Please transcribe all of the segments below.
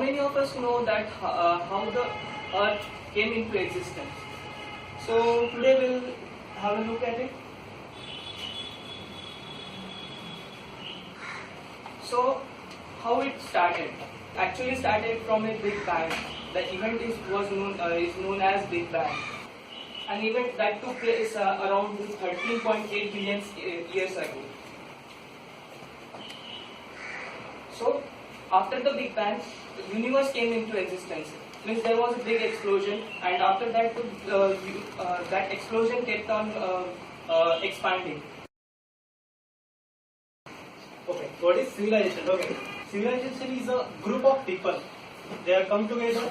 many of us know that how the Earth came into existence? So today we'll have a look at it. So how it started? Actually started from a Big Bang. The event is known as Big Bang. An event that took place around 13.8 billion years ago. So after the Big Bang, the universe came into existence. Means there was a big explosion, and after that, that explosion kept on expanding. Okay, what is civilization? Okay, civilization is a group of people. They have come together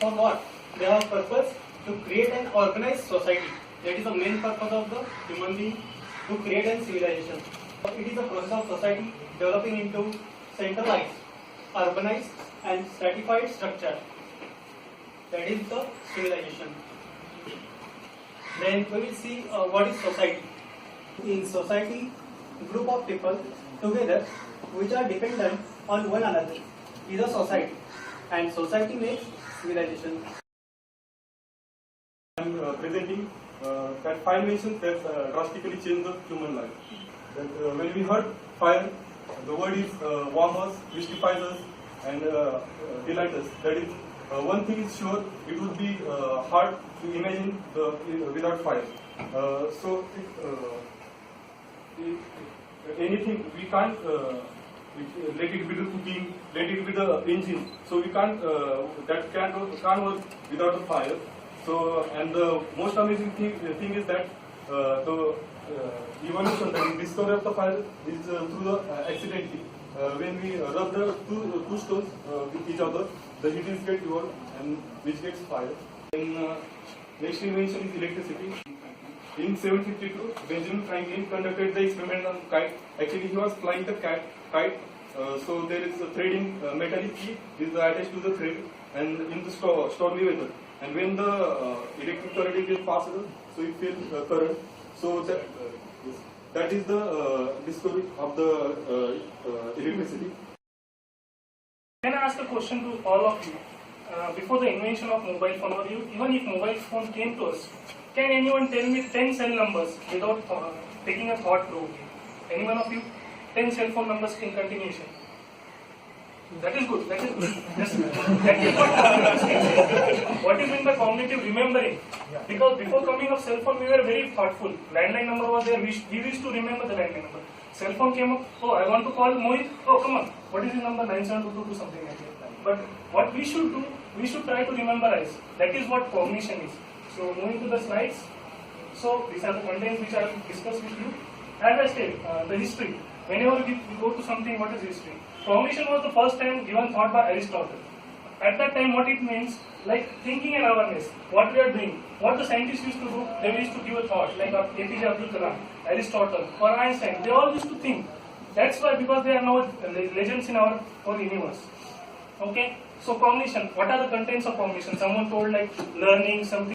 for what? They have purpose to create an organized society. That is the main purpose of the human being, to create a civilization. It is a process of society developing into centralized, urbanized, and stratified structure. That is the civilization. Then we will see what is society. In society, group of people together which are dependent on one another is a society, and society makes civilization. I am presenting that fire inventions that drastically changed the human life. That, when we heard fire, the word is warm us, mystifies us, and delight us. That is, one thing is sure, it would be hard to imagine without fire. Anything we can't let it be the cooking, let it be the engine. So we can't that can't work without the fire. So, and the most amazing thing is that the evolution, the discovery of the fire is through the accidentally. When we rub the two stones with each other, the heat is get evolved and which gets fire. Then next invention is electricity. In 1752, Benjamin Franklin conducted the experiment on kite. Actually, he was flying the kite. So there is a threading metallic key is attached to the thread, and in the stormy weather. And when the electric current is passed, so it feels current. So that is the discovery of the electricity. Can I ask a question to all of you? Before the invention of mobile phone, or even if mobile phone came to us, can anyone tell me 10 cell numbers without taking a thought through? Any one of you? 10 cell phone numbers in continuation. That is good. That is good. That is what is meant by cognitive remembering. Because before coming of cell phone, we were very thoughtful. Landline number was there. We used to remember the landline number. Cell phone came up. Oh, I want to call Mohit. Oh, come on. What is his number? 9722 something like that. But what we should do, we should try to rememberize. That is what cognition is. So moving to the slides. So these are the contents which I will discuss with you. As I said, the history. Whenever we go to something, what is history? Cognition was the first time given thought by Aristotle. At that time, what it means, like thinking and awareness, what we are doing, what the scientists used to do, they used to give a thought, like APJ Abdul Kalam, Aristotle, or Einstein, they all used to think. That's why, because they are now legends in our universe. Okay? So cognition, what are the contents of cognition? Someone told like learning something